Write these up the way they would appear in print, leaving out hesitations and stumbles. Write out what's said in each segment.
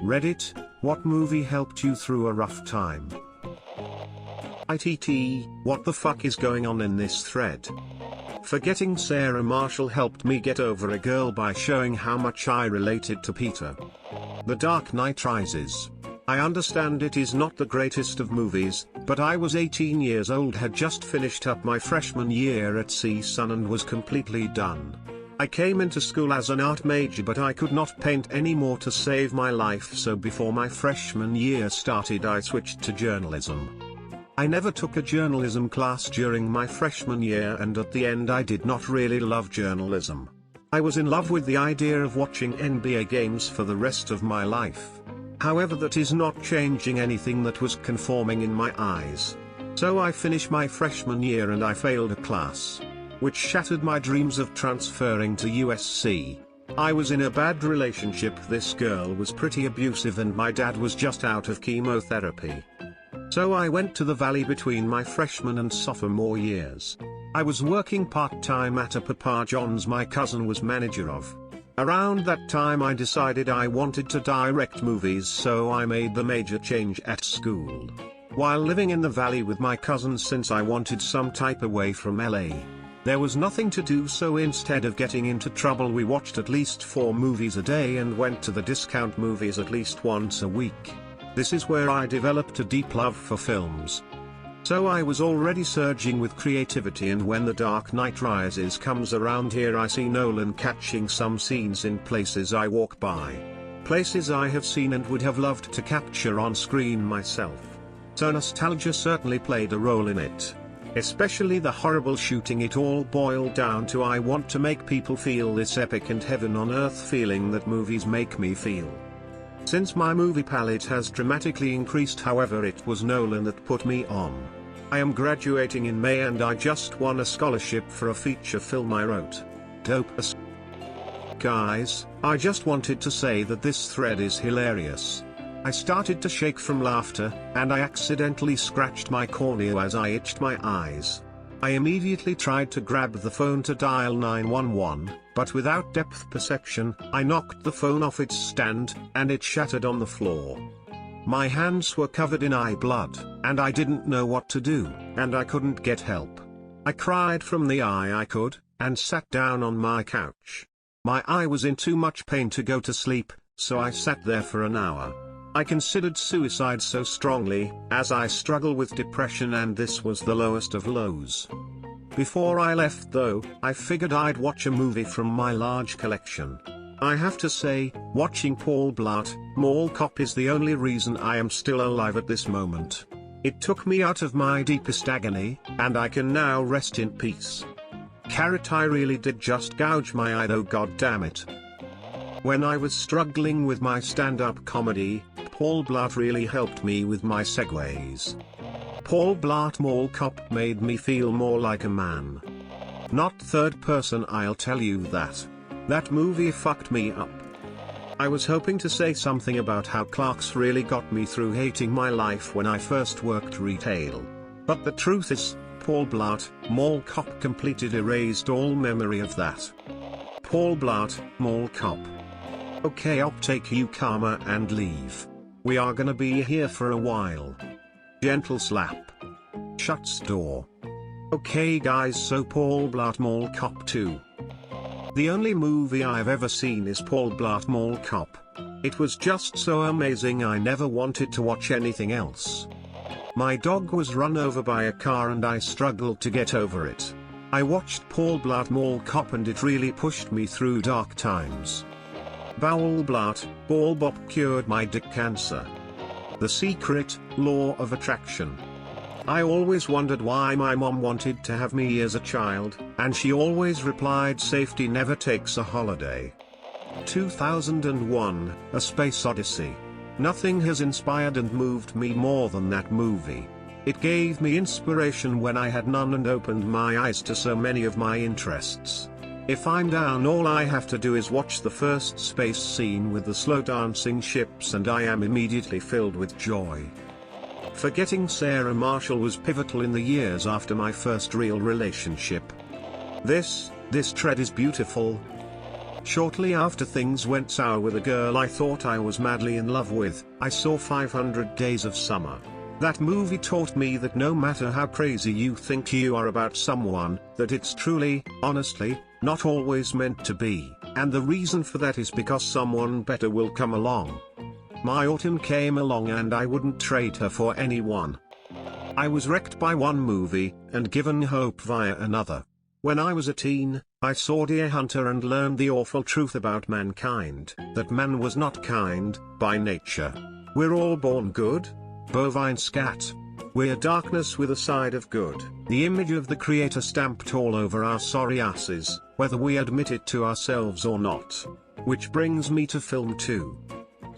Reddit, what movie helped you through a rough time? ITT, what the fuck is going on in this thread? Forgetting Sarah Marshall helped me get over a girl by showing how much I related to Peter. The Dark Knight Rises. I understand it is not the greatest of movies, but I was 18 years old, had just finished up my freshman year at CSUN and was completely done. I came into school as an art major, but I could not paint anymore to save my life, so before my freshman year started I switched to journalism. I never took a journalism class during my freshman year, and at the end I did not really love journalism. I was in love with the idea of watching NBA games for the rest of my life. However, that is not changing anything that was conforming in my eyes. So I finished my freshman year and I failed a class, which shattered my dreams of transferring to USC. I was in a bad relationship. This girl was pretty abusive and my dad was just out of chemotherapy. So I went to the Valley between my freshman and sophomore years. I was working part-time at a Papa John's my cousin was manager of. Around that time I decided I wanted to direct movies, so I made the major change at school. While living in the Valley with my cousin, since I wanted some type away from LA. There was nothing to do, so instead of getting into trouble we watched at least 4 movies a day and went to the discount movies at least once a week. This is where I developed a deep love for films. So I was already surging with creativity, and when The Dark Knight Rises comes around here I see Nolan catching some scenes in places I walk by. Places I have seen and would have loved to capture on screen myself. So nostalgia certainly played a role in it. Especially the horrible shooting. It all boiled down to I want to make people feel this epic and heaven on earth feeling that movies make me feel. Since my movie palette has dramatically increased, however, it was Nolan that put me on. I am graduating in May and I just won a scholarship for a feature film I wrote. Dope as. Guys, I just wanted to say that this thread is hilarious. I started to shake from laughter, and I accidentally scratched my cornea as I itched my eyes. I immediately tried to grab the phone to dial 911, but without depth perception, I knocked the phone off its stand, and it shattered on the floor. My hands were covered in eye blood, and I didn't know what to do, and I couldn't get help. I cried from the eye I could, and sat down on my couch. My eye was in too much pain to go to sleep, so I sat there for an hour. I considered suicide so strongly, as I struggle with depression, and this was the lowest of lows. Before I left though, I figured I'd watch a movie from my large collection. I have to say, watching Paul Blart, Mall Cop is the only reason I am still alive at this moment. It took me out of my deepest agony, and I can now rest in peace. Carrot, I really did just gouge my eye though, god damn it. When I was struggling with my stand-up comedy, Paul Blart really helped me with my segues. Paul Blart Mall Cop made me feel more like a man. Not third person, I'll tell you that. That movie fucked me up. I was hoping to say something about how Clarks really got me through hating my life when I first worked retail. But the truth is, Paul Blart Mall Cop completed erased all memory of that. Paul Blart Mall Cop. Okay, I'll take you karma and leave. We are gonna be here for a while. Gentle slap. Shuts door. Okay guys, so Paul Blart Mall Cop 2. The only movie I've ever seen is Paul Blart Mall Cop. It was just so amazing I never wanted to watch anything else. My dog was run over by a car and I struggled to get over it. I watched Paul Blart Mall Cop and it really pushed me through dark times. Bowel Blart, Ball Bop cured my dick cancer. The Secret, Law of Attraction. I always wondered why my mom wanted to have me as a child, and she always replied safety never takes a holiday. 2001, A Space Odyssey. Nothing has inspired and moved me more than that movie. It gave me inspiration when I had none and opened my eyes to so many of my interests. If I'm down, all I have to do is watch the first space scene with the slow dancing ships and I am immediately filled with joy. Forgetting Sarah Marshall was pivotal in the years after my first real relationship. This thread is beautiful. Shortly after things went sour with a girl I thought I was madly in love with, I saw 500 Days of Summer. That movie taught me that no matter how crazy you think you are about someone, that it's truly, honestly, not always meant to be, and the reason for that is because someone better will come along. My autumn came along and I wouldn't trade her for anyone. I was wrecked by one movie, and given hope via another. When I was a teen, I saw Deer Hunter and learned the awful truth about mankind, that man was not kind, by nature. We're all born good. Bovine scat. We're darkness with a side of good, the image of the Creator stamped all over our sorry asses, whether we admit it to ourselves or not. Which brings me to film 2.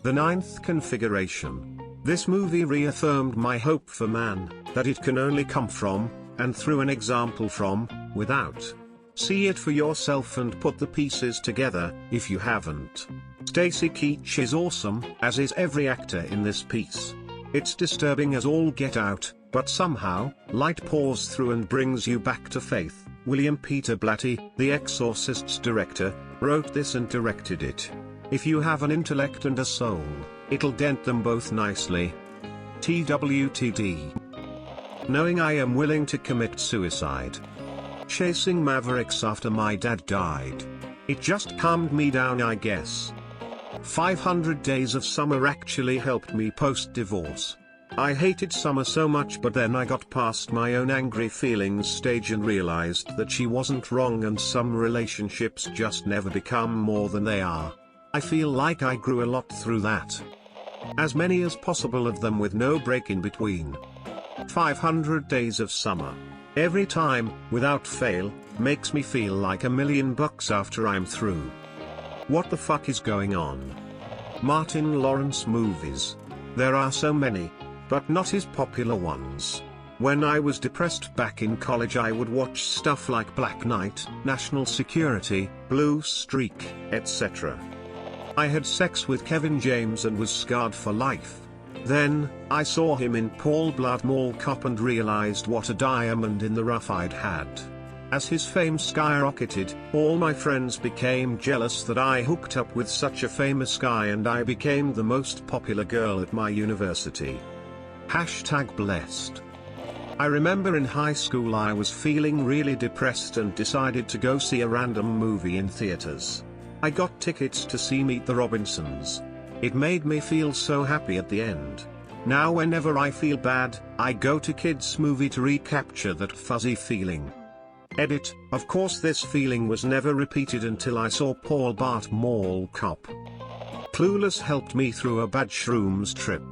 The Ninth Configuration. This movie reaffirmed my hope for man, that it can only come from, and through an example from, without. See it for yourself and put the pieces together, if you haven't. Stacy Keach is awesome, as is every actor in this piece. It's disturbing as all get out, but somehow, light pours through and brings you back to faith. William Peter Blatty, The Exorcist's director, wrote this and directed it. If you have an intellect and a soul, it'll dent them both nicely. TWTD. Knowing I am willing to commit suicide. Chasing Mavericks after my dad died. It just calmed me down, I guess. 500 Days of Summer actually helped me post-divorce. I hated Summer so much, but then I got past my own angry feelings stage and realized that she wasn't wrong, and some relationships just never become more than they are. I feel like I grew a lot through that. As many as possible of them with no break in between. 500 Days of Summer. Every time, without fail, makes me feel like $1,000,000 after I'm through. What the fuck is going on? Martin Lawrence movies. There are so many, but not his popular ones. When I was depressed back in college, I would watch stuff like Black Knight, National Security, Blue Streak, etc. I had sex with Kevin James and was scarred for life. Then, I saw him in Paul Blart Mall Cop and realized what a diamond in the rough I'd had. As his fame skyrocketed, all my friends became jealous that I hooked up with such a famous guy, and I became the most popular girl at my university. #blessed. I remember in high school I was feeling really depressed and decided to go see a random movie in theaters. I got tickets to see Meet the Robinsons. It made me feel so happy at the end. Now whenever I feel bad, I go to kids' movie to recapture that fuzzy feeling. Edit, of course this feeling was never repeated until I saw Paul Blart Mall Cop. Clueless helped me through a bad shrooms trip.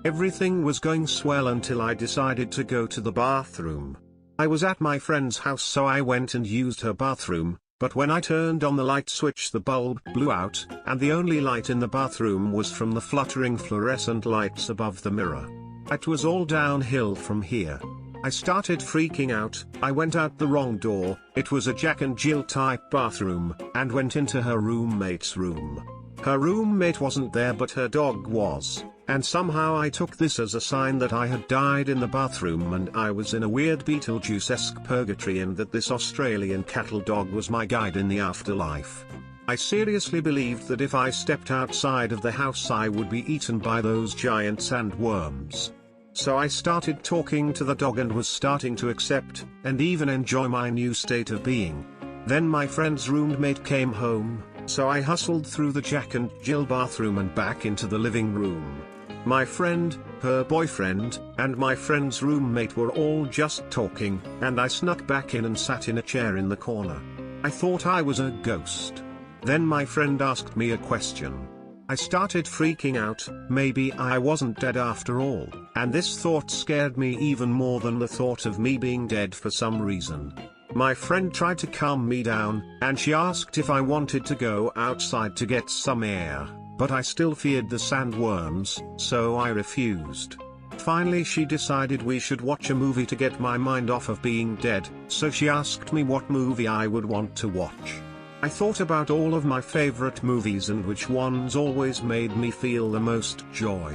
Everything was going swell until I decided to go to the bathroom. I was at my friend's house, so I went and used her bathroom, but when I turned on the light switch the bulb blew out, and the only light in the bathroom was from the fluttering fluorescent lights above the mirror. It was all downhill from here. I started freaking out. I went out the wrong door, it was a Jack and Jill type bathroom, and went into her roommate's room. Her roommate wasn't there, but her dog was, and somehow I took this as a sign that I had died in the bathroom and I was in a weird Beetlejuice-esque purgatory, and that this Australian cattle dog was my guide in the afterlife. I seriously believed that if I stepped outside of the house I would be eaten by those giant sandworms. So I started talking to the dog and was starting to accept, and even enjoy my new state of being. Then my friend's roommate came home, so I hustled through the Jack and Jill bathroom and back into the living room. My friend, her boyfriend, and my friend's roommate were all just talking, and I snuck back in and sat in a chair in the corner. I thought I was a ghost. Then my friend asked me a question. I started freaking out, maybe I wasn't dead after all, and this thought scared me even more than the thought of me being dead for some reason. My friend tried to calm me down, and she asked if I wanted to go outside to get some air, but I still feared the sandworms, so I refused. Finally she decided we should watch a movie to get my mind off of being dead, so she asked me what movie I would want to watch. I thought about all of my favorite movies and which ones always made me feel the most joy.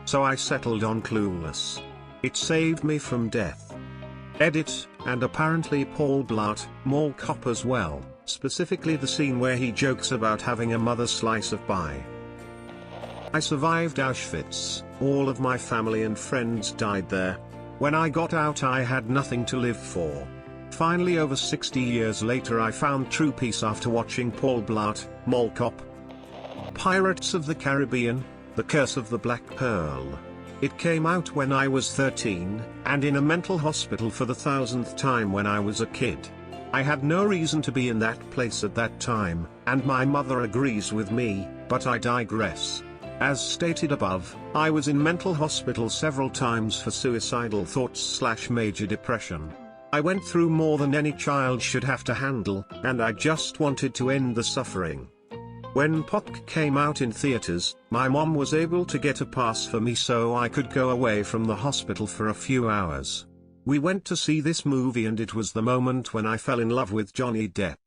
So I settled on Clueless. It saved me from death. Edit, and apparently Paul Blart Mall Cop as well, specifically the scene where he jokes about having a mother's slice of pie. I survived Auschwitz, all of my family and friends died there. When I got out I had nothing to live for. Finally, over 60 years later, I found true peace after watching Paul Blart, Mall Cop, Pirates of the Caribbean, The Curse of the Black Pearl. It came out when I was 13, and in a mental hospital for the 1000th time when I was a kid. I had no reason to be in that place at that time, and my mother agrees with me, but I digress. As stated above, I was in mental hospital several times for suicidal thoughts/major depression. I went through more than any child should have to handle, and I just wanted to end the suffering. When Pop came out in theaters, my mom was able to get a pass for me so I could go away from the hospital for a few hours. We went to see this movie and it was the moment when I fell in love with Johnny Depp.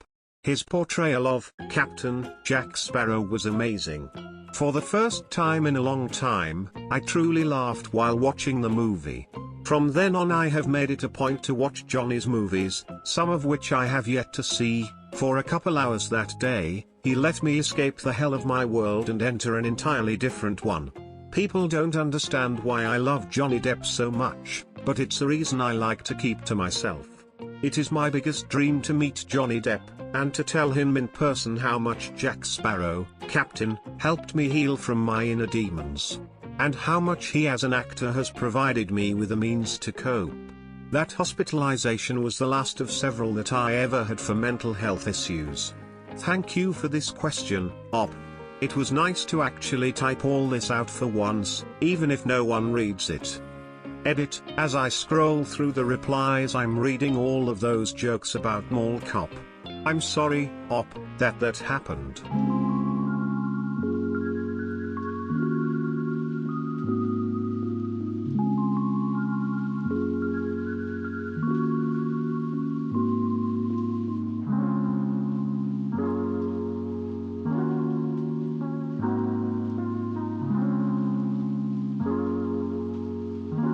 His portrayal of Captain Jack Sparrow was amazing. For the first time in a long time, I truly laughed while watching the movie. From then on I have made it a point to watch Johnny's movies, some of which I have yet to see. For a couple hours that day, he let me escape the hell of my world and enter an entirely different one. People don't understand why I love Johnny Depp so much, but it's a reason I like to keep to myself. It is my biggest dream to meet Johnny Depp, and to tell him in person how much Jack Sparrow, Captain, helped me heal from my inner demons. And how much he as an actor has provided me with a means to cope. That hospitalization was the last of several that I ever had for mental health issues. Thank you for this question, Op. It was nice to actually type all this out for once, even if no one reads it. Edit, as I scroll through the replies I'm reading all of those jokes about Mall Cop. I'm sorry, Op, that happened.